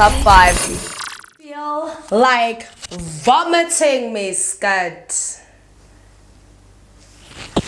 Top 5. Feel like vomiting, me scut.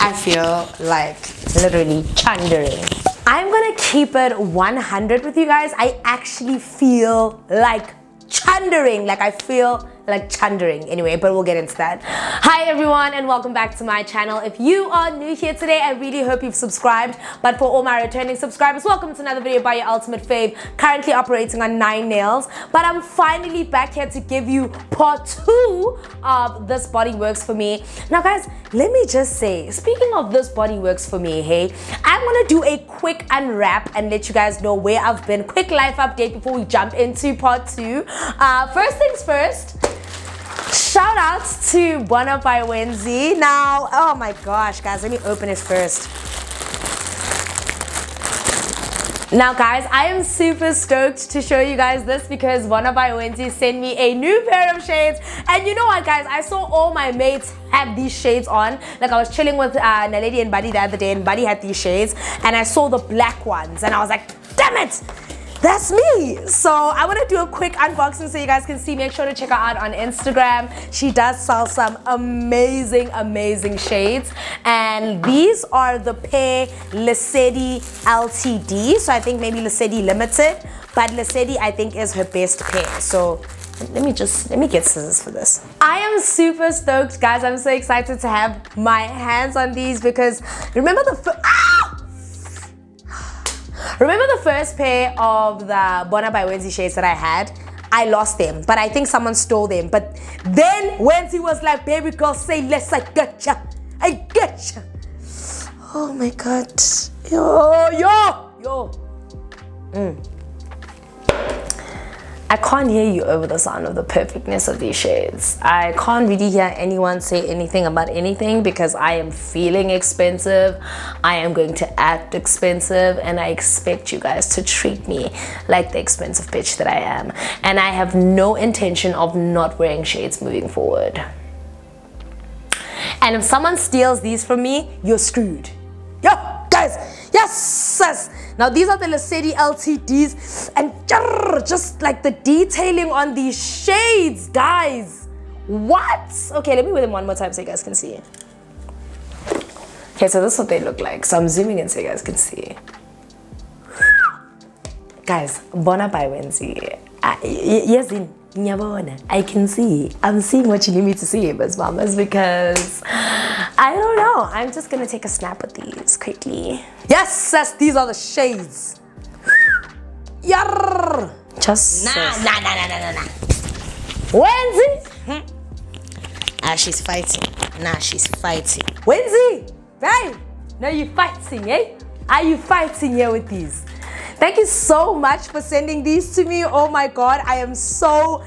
I feel like literally chundering. I'm gonna keep it 100 with you guys. I actually feel like chundering. Like I feel like chundering. Anyway, but we'll get into that. Hi everyone and welcome back to my channel. If you are new here today, I really hope you've subscribed. But for all my returning subscribers, welcome to another video by your ultimate fave, currently operating on 9 nails. But I'm finally back here to give you part 2 of This Body Works For Me. Now guys, let me just say, speaking of This Body Works For Me, hey, I'm gonna do a quick unwrap and let you guys know where I've been. Quick life update before we jump into part 2. First things first, shout out to Bona by Wenzi. Now, oh my gosh, guys, let me open it first. Now guys, I am super stoked to show you guys this because Bona by Wenzi sent me a new pair of shades. And you know what guys, I saw all my mates have these shades on. Like I was chilling with Naledi and Buddy the other day and Buddy had these shades and I saw the black ones and I was like, damn it! That's me. So I want to do a quick unboxing so you guys can see. Make sure to check her out on Instagram. She does sell some amazing shades. And these are the pair Naledi LTD. So I think maybe Naledi Limited. But Naledi I think is her best pair. So let me get scissors for this. I am super stoked guys. I'm so excited to have my hands on these because remember the first pair of the Bona by Wenzi shades that I had? I lost them, but I think someone stole them. But then Wenzi was like, baby girl, say less, I gotcha. I gotcha. Oh my God. Yo. I can't hear you over the sound of the perfectness of these shades. I can't really hear anyone say anything about anything because I am feeling expensive. I am going to act expensive and I expect you guys to treat me like the expensive bitch that I am. And I have no intention of not wearing shades moving forward. And if someone steals these from me, you're screwed. Yo, guys, yes. Now these are the Naledi LTDs and just like the detailing on these shades, guys. What? Okay, let me wear them one more time so you guys can see. Okay, so this is what they look like. So I'm zooming in so you guys can see. Guys, Bona by Wenzi. Yes, I can see. I'm seeing what you need me to see, Miss Mamas, because I don't know. I'm just gonna take a snap of these quickly. Yes, these are the shades. Yarr. Just nah. Wenzi. She's fighting. She's fighting. Wenzi, babe. No, you fighting, eh? Are you fighting here with these? Thank you so much for sending these to me. Oh my God, I am so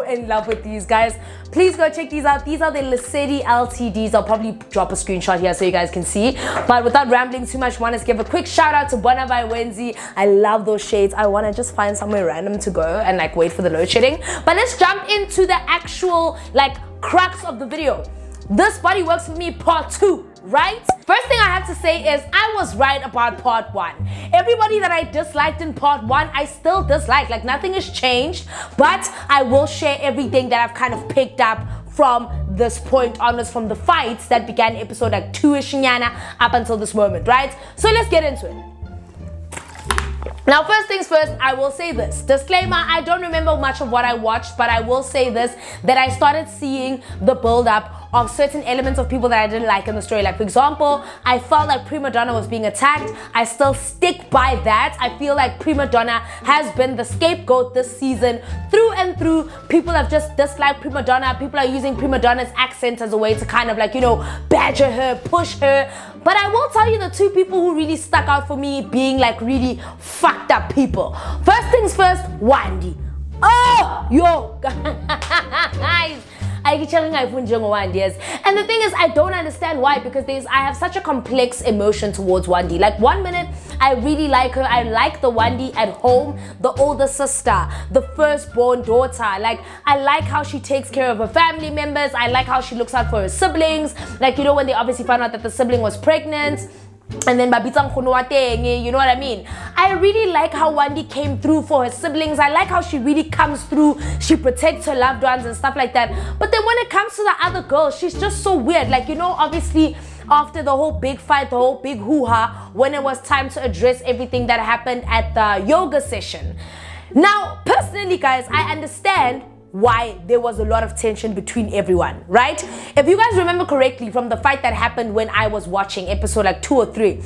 in love with these guys. Please go check these out. These are the Naledi LTDs. I'll probably drop a screenshot here so you guys can see. But without rambling too much, I want to give a quick shout out to Bona by Wenzi. I love those shades. I want to just find somewhere random to go and like wait for the load shedding. But let's jump into the actual like crux of the video. This Body Works For Me part 2, right? First thing I have to say is I was right about part 1. Everybody that I disliked in part 1, I still dislike. Like nothing has changed, but I will share everything that I've kind of picked up from this point onwards, from the fights that began episode like 2-ish up until this moment, right? So let's get into it. Now, first things first, I will say this. Disclaimer, I don't remember much of what I watched, but I will say this, that I started seeing the build-up of certain elements of people that I didn't like in the story. Like, for example, I felt like Prima Donna was being attacked. I still stick by that. I feel like Prima Donna has been the scapegoat this season through and through. People have just disliked Prima Donna. People are using Prima Donna's accent as a way to kind of like, you know, badger her, push her. But I will tell you the 2 people who really stuck out for me being like really fucked up people. First things first, Wandi. Oh, yo, guys. And the thing is, I don't understand why, because I have such a complex emotion towards Wandi. Like, one minute, I really like her. I like the Wandi at home, the older sister, the firstborn daughter. Like, I like how she takes care of her family members. I like how she looks out for her siblings. Like, you know, when they obviously found out that the sibling was pregnant. and then babitsa nkgono wa teng, you know what I mean? I really like how Wendy came through for her siblings. I like how she really comes through. She protects her loved ones and stuff like that. But then when it comes to the other girls, she's just so weird. Like, you know, obviously after the whole big fight, the whole big hoo-ha, when it was time to address everything that happened at the yoga session. Now, personally, guys, I understand why there was a lot of tension between everyone, right? If you guys remember correctly from the fight that happened when I was watching episode like 2 or 3,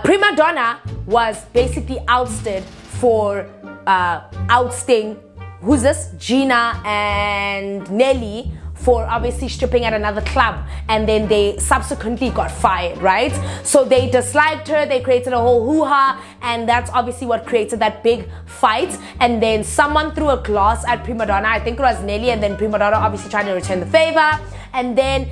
Prima Donna was basically ousted for ousting, who's this? Gina and Nelly, for obviously stripping at another club, and then they subsequently got fired, right? So they disliked her, they created a whole hoo-ha, and that's obviously what created that big fight. And then someone threw a glass at Prima Donna, I think it was Nelly, and then Prima Donna obviously trying to return the favor. And then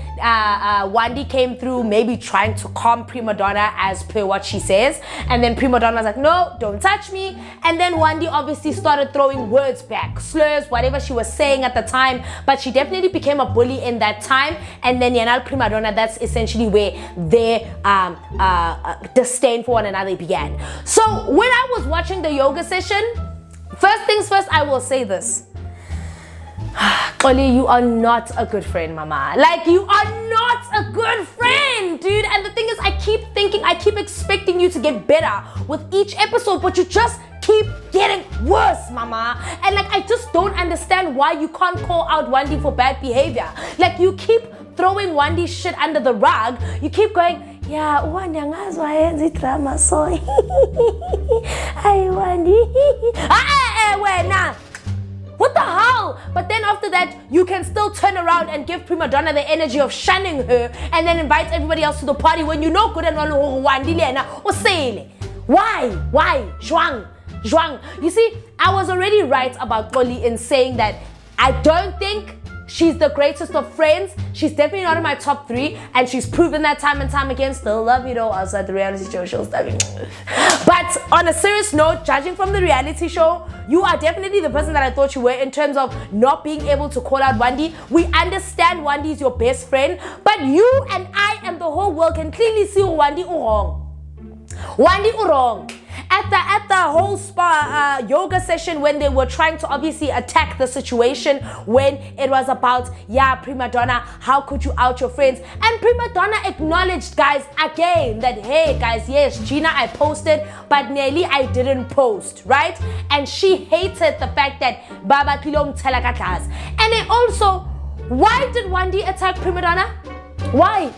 Wendy came through, maybe trying to calm Prima Donna as per what she says. And then Prima Donna was like, no, don't touch me. And then Wendy obviously started throwing words back, slurs, whatever she was saying at the time. But she definitely became a bully in that time. And then Yanal Prima Donna, that's essentially where their disdain for one another began. So when I was watching the yoga session, first things first, I will say this. Oli, you are not a good friend, mama. Like, you are not a good friend, dude. And the thing is, I keep expecting you to get better with each episode, but you just keep getting worse, mama. And like, I just don't understand why you can't call out Wendy for bad behavior. Like, you keep throwing Wendy's shit under the rug. You keep going, yeah, Wendy angazwa yenza drama so. Hey, Wendy. Wena. What the hell? But then after that, you can still turn around and give Prima Donna the energy of shunning her and then invite everybody else to the party when you know good and well why? Zhuang. You see, I was already right about Oli in saying that I don't think she's the greatest of friends. She's definitely not in my top 3, and she's proven that time and time again. Still love you though outside the reality show. She'll stab you. But on a serious note, judging from the reality show, you are definitely the person that I thought you were in terms of not being able to call out Wendy. We understand Wendy is your best friend, but you and I and the whole world can clearly see Wendy wrong. Wendy wrong. At the whole spa yoga session, when they were trying to obviously attack the situation, when it was about, yeah, Prima Donna, how could you out your friends? And Prima Donna acknowledged, guys, again, that, hey, guys, yes, Gina, I posted, but Nelly, I didn't post, right? And she hated the fact that Baba Kilom Telakatas. And then also, why did Wendy attack Prima Donna? Why?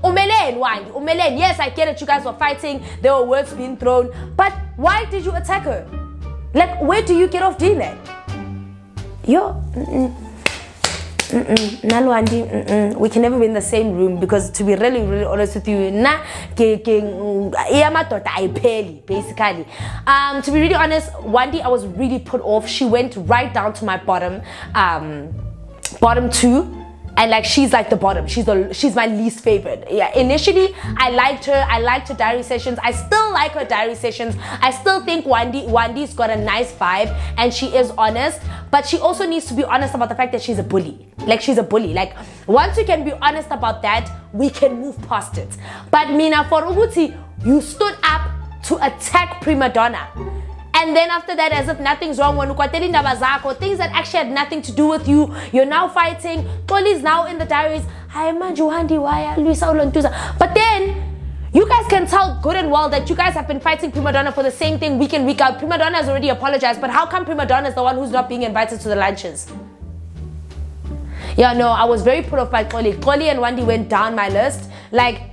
Umelen, yes, I get it, you guys were fighting, there were words being thrown, but why did you attack her? Like, where do you get off doing that? We can never be in the same room, because to be really, really honest with you, basically. To be really honest, Wendy, I was really put off. She went right down to my bottom 2. And like, she's like the bottom. She's my least favorite. Yeah, initially I liked her diary sessions. I still like her diary sessions. I still think Wendy's got a nice vibe and she is honest, but she also needs to be honest about the fact that she's a bully. Like, she's a bully. Like, once you can be honest about that, we can move past it. But Mina, for Uguti, you stood up to attack Prima Donna. And then after that, as if nothing's wrong, when things that actually had nothing to do with you, you're now fighting. Toli's now in the diaries. But then, you guys can tell good and well that you guys have been fighting Prima Donna for the same thing week in, week out. Prima Donna has already apologized, but how come Prima Donna is the one who's not being invited to the lunches? Yeah, no, I was very put off by Toli. Toli and Wendy went down my list. Like,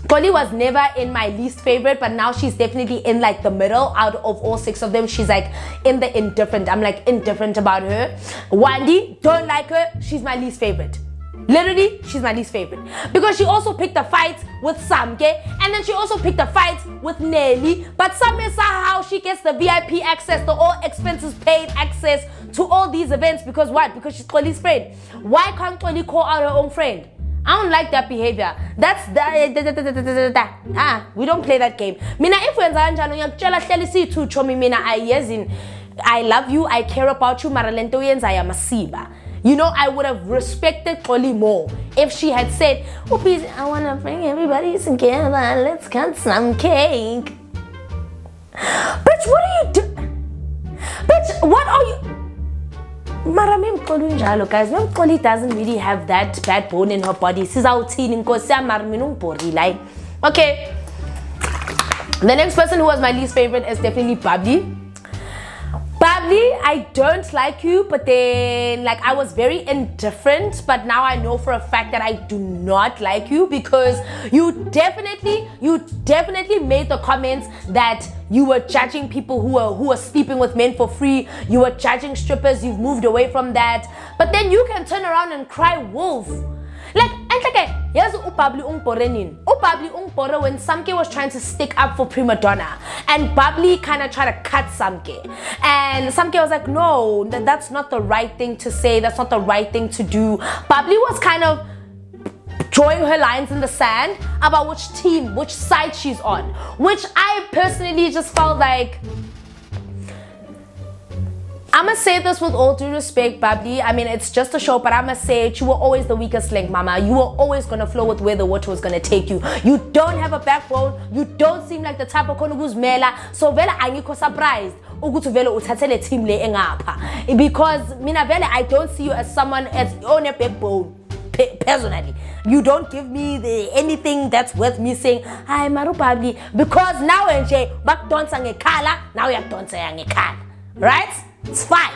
Toli was never in my least favorite, but now she's definitely in like the middle. Out of all 6 of them, she's like in the indifferent. I'm like indifferent about her. Wendy, don't like her. She's my least favorite. Literally, she's my least favorite. Because she also picked a fight with Samke, and then she also picked a fight with Nelly. But Samke saw how she gets the VIP access, the all expenses paid access to all these events. Because what? Because she's Toli's friend. Why can't Toli call out her own friend? I don't like that behavior. That's we don't play that game. Mina, if I love you, I care about you, Maralento I am a siba. You know, I would have respected Xoli more if she had said, oh, please, I want to bring everybody together. Let's cut some cake. Bitch, what are you doing? Bitch, what are you... Mara mem Xoli njalo, guys. Mem Xoli doesn't really have that bad bone in her body. Okay. The next person who was my least favorite is definitely Bubbly. Bubbly, I don't like you, but then like I was very indifferent, but now I know for a fact that I do not like you because you definitely made the comments that you were judging people who are sleeping with men for free. You were judging strippers. You've moved away from that, but then you can turn around and cry wolf. Like, here's Bubbly Ungpore when Samke was trying to stick up for Prima Donna, and Bubbly kind of tried to cut Samke, and Samke was like, no, that's not the right thing to say, that's not the right thing to do. Bubbly was kind of drawing her lines in the sand about which side she's on, which I personally just felt like, I'm gonna say this with all due respect, Bubbly. I mean, it's just a show, but I'm gonna say it. You were always the weakest link, mama. You were always gonna flow with where the water was gonna take you. You don't have a backbone. You don't seem like the type ofคนwho's mela. So vela angikho surprised ukuthi vele uthathele team le engapha. Because mina vele I don't see you as someone as on a backbone. Personally, you don't give me anything that's worth me saying, hi, Maru Bubbly. Because now nje bakudonsa ngekhala, now uyadonsa ngekhala. Right? It's fine.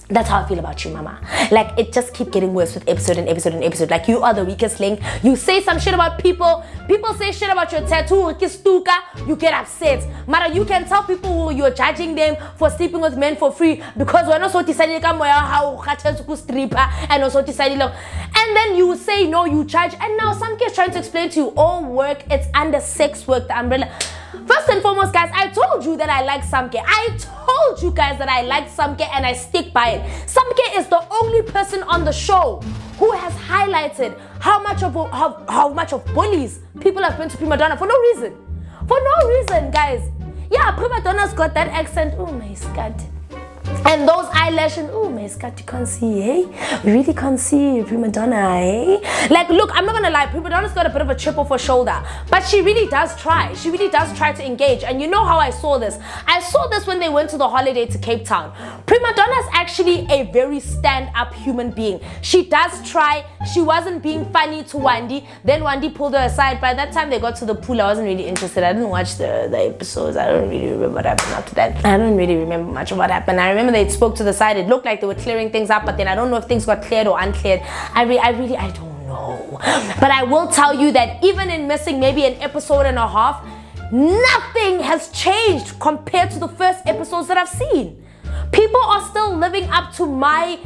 That's how I feel about you, mama. Like, it just keeps getting worse with episode and episode and episode. Like, you are the weakest link. You say some shit about people. People say shit about your tattoo, you get upset. Mara, you can tell people who you're judging them for sleeping with men for free because we're not so decided how stripper and also decided. And then you say no, you judge. And now Samke is trying to explain to you all work, it's under sex work, the umbrella. First and foremost, guys, I told you that I like Samke. I told you guys that I like Samke and I stick by it. Samke is the only person on the show who has highlighted how much of bullies people have been to Prima Donna for no reason. For no reason, guys. Yeah, Prima Donna's got that accent. Oh my God. And those eyelashes, oh my God, you can't see, eh? We really can't see Prima Donna, eh? Like, look, I'm not gonna lie, Prima Donna's got a bit of a chip off her shoulder, but she really does try. She really does try to engage. And you know how I saw this? I saw this when they went to the holiday to Cape Town. Prima Donna's actually a very stand-up human being. She does try. She wasn't being funny to Wendy. Then Wendy pulled her aside. By that time they got to the pool, I wasn't really interested. I didn't watch the episodes. I don't really remember what happened after that. I don't really remember much of what happened. I remember they spoke to the side. It looked like they were clearing things up, but then I don't know if things got cleared or uncleared. I don't know. But I will tell you that even in missing maybe an episode and a half, nothing has changed compared to the first episodes that I've seen. People are still living up to my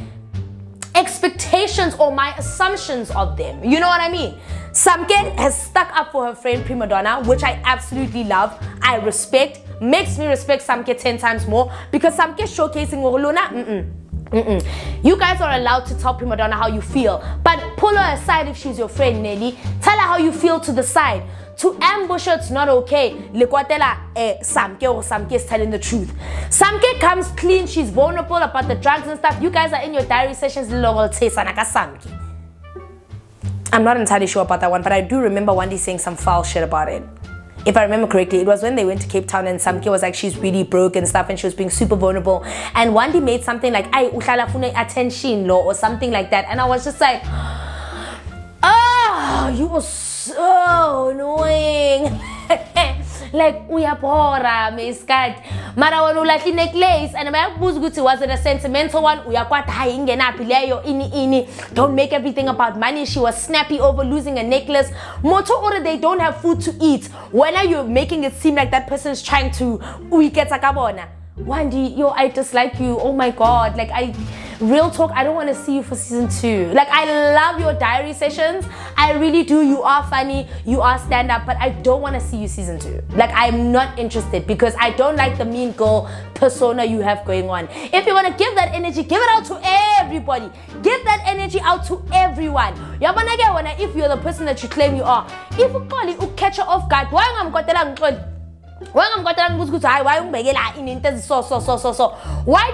expectations or my assumptions of them. You know what I mean? Samke has stuck up for her friend Prima Donna, which I absolutely love. I respect. Makes me respect Samke 10 times more because Samke is showcasing Luna. You guys are allowed to tell Prima Donna how you feel, but pull her aside if she's your friend, Nelly. Tell her how you feel to the side. To ambush her, it's not okay. Samke or Samke is telling the truth. Samke comes clean. She's vulnerable about the drugs and stuff. You guys are in your diary sessions. I'm not entirely sure about that one, but I do remember Wendy saying some foul shit about it. If I remember correctly, it was when they went to Cape Town and Samke was like, she's really broke and stuff and she was being super vulnerable. And Wendy made something like, "Ay, uhlala fune attention lo," or something like that. And I was just like, oh, you were so annoying. Like, uyabora, miskat. Mara wanu ulathi necklace. And I was it a sentimental one? Uyakwata haingenapi leyo ini. Don't make everything about money. She was snappy over losing a necklace. Moto order, they don't have food to eat. When are you making it seem like that person is trying to uiketa kabona? Wendy, yo, I dislike you. Oh my God. Like, real talk, I don't want to see you for season 2. Like, I love your diary sessions. I really do. You are funny. You are stand-up. But I don't want to see you season 2. Like, I'm not interested because I don't like the mean girl persona you have going on. If you want to give that energy, give it out to everybody. Give that energy out to everyone. If you're the person that you claim you are. If you call it, you catch her off guard. Why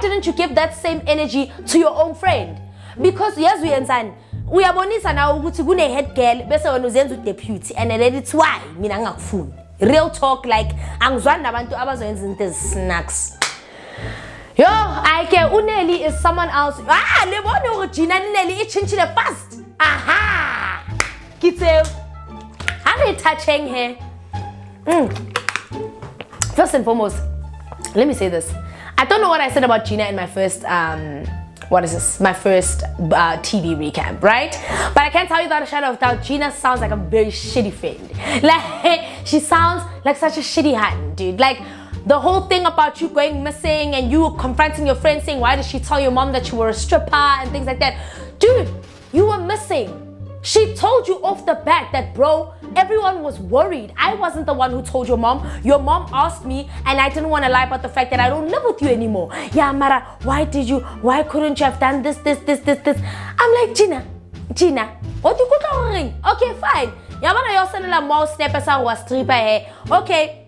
didn't you give that same energy to your own friend? because yes we insane. We are bonisa now ukuthi kune head girl bese wena uzenza deputy and then it's why mina ngakufuni. Real talk, like angizwani nabantu abazoyenza into snacks. Yo, Uneli is someone else. Ah, le bone Gina Nelly itchinchile fast. Aha! Kitse. How are touching here? First and foremost, let me say this. I don't know what I said about Gina in my first what is this? My first TV recap, right? But I can tell you without a shadow of doubt, Gina sounds like a very shitty friend. Like, she sounds like such a shitty hand, dude. Like, the whole thing about you going missing and you confronting your friend saying, why did she tell your mom that you were a stripper and things like that? Dude, you were missing. She told you off the bat that, bro, everyone was worried. I wasn't the one who told your mom. Your mom asked me and I didn't want to lie about the fact that I don't live with you anymore. Yeah, Mara, why couldn't you have done this? I'm like, Gina, what you could ring? Okay, fine. Yamana you're sending a more snapper was stripper hair. Okay,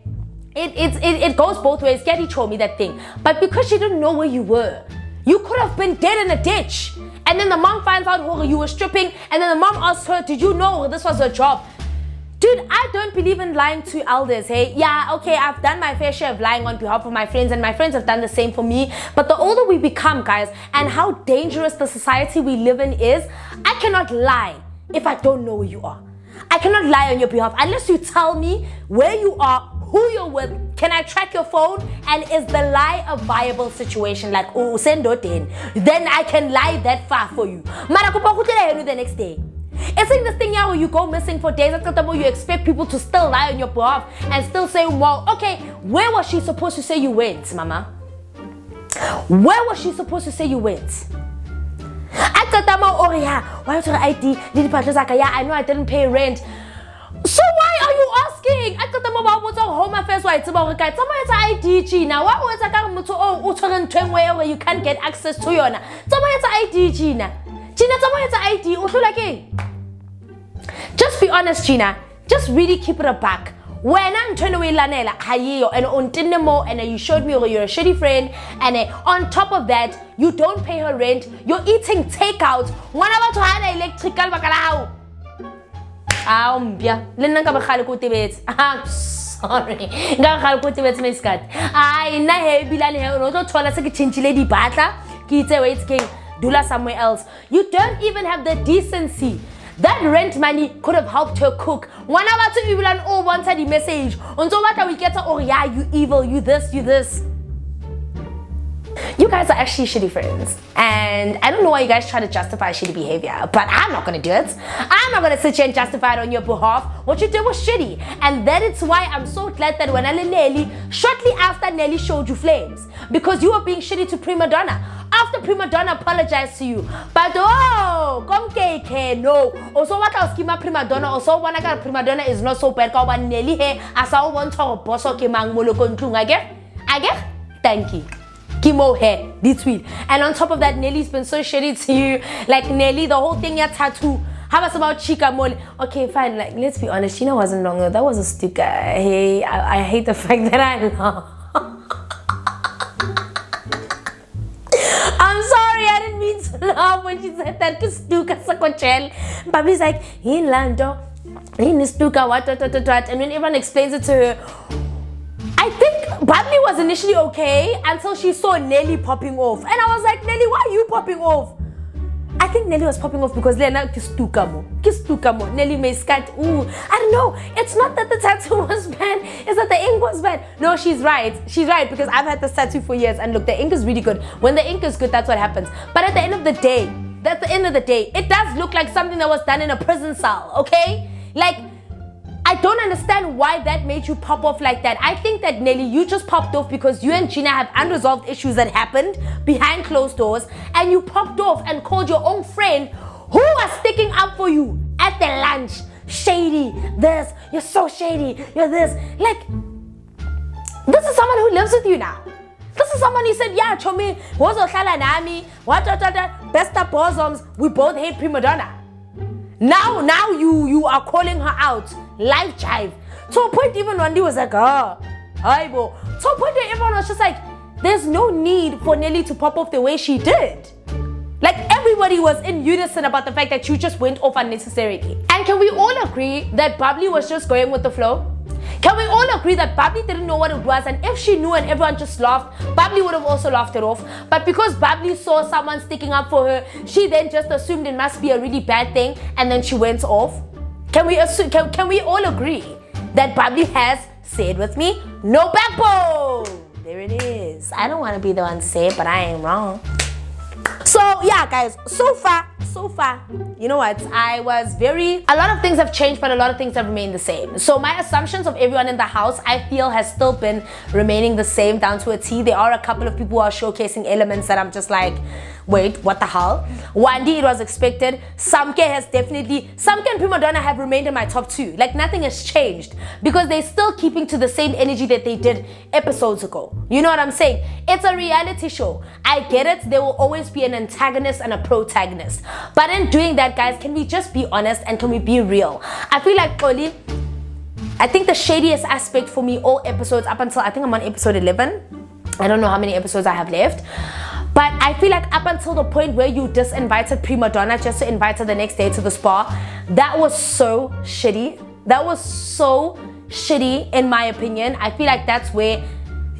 it goes both ways. Getty told me that thing. But because she didn't know where you were, you could have been dead in a ditch. And then the mom finds out who you were stripping, and then the mom asks her, did you know this was her job? Dude, I don't believe in lying to elders, hey? Yeah, okay, I've done my fair share of lying on behalf of my friends, and my friends have done the same for me. But the older we become, guys, and how dangerous the society we live in is, I cannot lie if I don't know where you are. I cannot lie on your behalf unless you tell me where you are, who you're with, can I track your phone, and is the lie a viable situation? Like, oh, send it in. Then I can lie that far for you. The next day. It's like this thing where you go missing for days, you expect people to still lie on your behalf and still say, well, okay, where was she supposed to say you went, mama? Where was she supposed to say you went? Oh yeah, why your ID? Yeah, I know I didn't pay rent. So why are you asking? I got them about what's home affairs. Why it's about guys. Someone ID Gina. What was where you can't get access to your someone ID Gina. Someone ID. Just be honest, Gina. Just really keep it a back. When I'm turning away Lanela, and and you showed me you're a shitty friend, and on top of that, you don't pay her rent, you're eating takeout. One about to have electrical bacalao. I'm sorry. Somewhere else. You don't even have the decency. That rent money could have helped her cook. One hour to evil and all one side message. Until what we get oh yeah, you evil, you this, you this. You guys are actually shitty friends. And I don't know why you guys try to justify shitty behavior, but I'm not gonna do it. I'm not gonna sit here and justify it on your behalf. What you did was shitty. And that is why I'm so glad that when Nelly, shortly after Nelly showed you flames, because you were being shitty to Prima Donna. After Prima Donna apologized to you. But oh, come KK, no. Also what else Kima Prima Donna, also one I Prima Donna is not so bad. Cause when Nelly hey, as I want to boss okay mang molokon I get? Thank you. Kimo hair, this week. And on top of that, Nelly's been so shitty to you. Like Nelly, the whole thing, your tattoo. How about Chica Mole? Okay, fine. Like, let's be honest. Gina wasn't longer. That was a sticker. Hey, I hate the fact that I know. I'm sorry, I didn't mean to laugh when she said that. Cause Stuka Sakochel. Babi's like, in Lando, in Stuka, what. And when everyone explains it to her, I think Bubbly was initially okay until she saw Nelly popping off. And I was like, Nelly, why are you popping off? I think Nelly was popping off because Lena Kistukamo. Nelly may scat. Ooh, I don't know. It's not that the tattoo was bad. It's that the ink was bad. No, she's right. She's right because I've had this tattoo for years. And look, the ink is really good. When the ink is good, that's what happens. But at the end of the day, it does look like something that was done in a prison cell, okay? Like, I don't understand why that made you pop off like that. I think that Nelly, you just popped off because you and Gina have unresolved issues that happened behind closed doors, and you popped off and called your own friend who was sticking up for you at the lunch. Shady, this, you're so shady, you're this. Like, this is someone who lives with you now. This is someone who said, yeah, Chomi, what, best of bosoms, we both hate Prima Donna. Now you are calling her out. Live jive. To a point even Wendy was like, hi bo. To a point that everyone was just like, there's no need for Nelly to pop off the way she did. Like everybody was in unison about the fact that you just went off unnecessarily. And can we all agree that Bubbly was just going with the flow? Can we all agree that Bubbly didn't know what it was, and if she knew and everyone just laughed, Bubbly would have also laughed it off? But because Bubbly saw someone sticking up for her, she then just assumed it must be a really bad thing, and then she went off. Can we all agree that Bubbly has, say it with me, no backbone? There it is. I don't want to be the one to say it, but I ain't wrong. So yeah, guys, so far, you know what, a lot of things have changed, but a lot of things have remained the same. So my assumptions of everyone in the house, I feel, has still been remaining the same down to a T. There are a couple of people who are showcasing elements that I'm just like, wait, what the hell? Wandi, it was expected. Samke and Prima Donna have remained in my top 2. Like, nothing has changed because they're still keeping to the same energy that they did episodes ago. You know what I'm saying? It's a reality show. I get it. There will always be an antagonist and a protagonist. But in doing that, guys, can we just be honest and can we be real? I feel like Oli, I think the shadiest aspect for me, all episodes up until, I think I'm on episode 11. I don't know how many episodes I have left. But I feel like up until the point where you disinvited Prima Donna just to invite her the next day to the spa, that was so shitty. That was so shitty in my opinion. I feel like that's where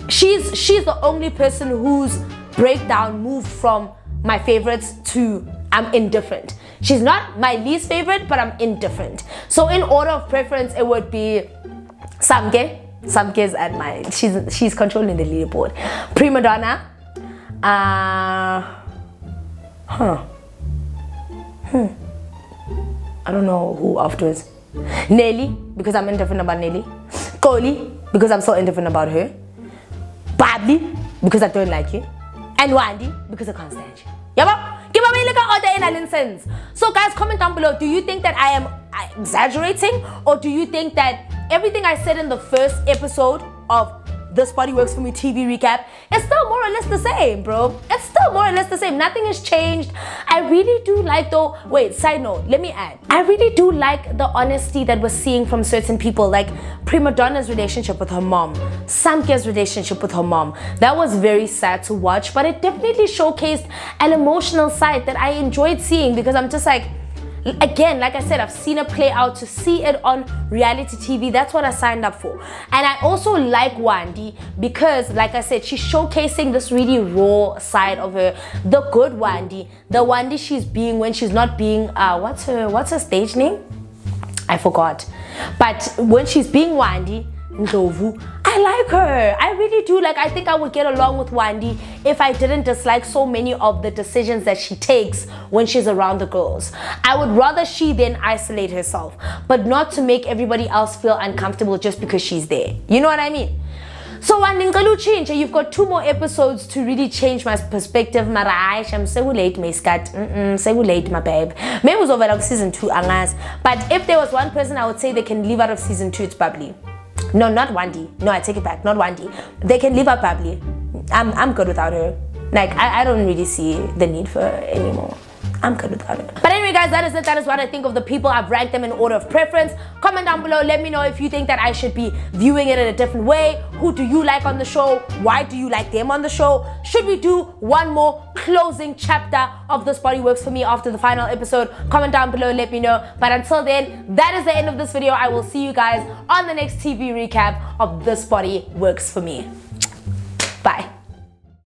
she's the only person whose breakdown moved from my favorites to I'm indifferent. She's not my least favorite, but I'm indifferent. So in order of preference, it would be Samke. Samke's at my, she's controlling the leaderboard. Prima Donna. I don't know who afterwards. Nelly, because I'm indifferent about Nelly. Koli, because I'm so indifferent about her. Badly, because I don't like you. And Wandi, because I can't stand you. Yaba? Give me like an order in a sense. So guys, comment down below. Do you think that I am exaggerating, or do you think that everything I said in the first episode of This Body Works For Me TV recap is still more or less the same, bro? It's still more or less the same. Nothing has changed. I really do like, though, wait, side note, let me add. I really do like the honesty that we're seeing from certain people, like Prima Donna's relationship with her mom, Samke's relationship with her mom. That was very sad to watch, but it definitely showcased an emotional side that I enjoyed seeing, because I'm just like, again, like I said, I've seen it play out. To see it on reality TV, that's what I signed up for. And I also like Wandi because, like I said, she's showcasing this really raw side of her, the good Wandi, the Wandi she's being when she's not being what's her stage name? I forgot. But when she's being Wandi Ndlovu, I like her. I really do. Like, I think I would get along with Wandi if I didn't dislike so many of the decisions that she takes when she's around the girls. I would rather she then isolate herself, but not to make everybody else feel uncomfortable just because she's there. You know what I mean? So Wandi, change. You've got 2 more episodes to really change my perspective. Mara, I'm so late, my scat. So late, my babe. Maybe it was over like season 2, Angas. But if there was one person I would say they can leave out of season 2, it's Bubbly. No, not Wandi. No, I take it back. Not Wandi. They can leave out Bubbly. I'm good without her. Like, I don't really see the need for her anymore. I'm good without her. But anyway, guys, that is it. That is what I think of the people. I've ranked them in order of preference. Comment down below. Let me know if you think that I should be viewing it in a different way. Who do you like on the show? Why do you like them on the show? Should we do one more closing chapter of This Body Works For Me after the final episode? Comment down below. Let me know. But until then, that is the end of this video. I will see you guys on the next TV recap of This Body Works For Me. Bye.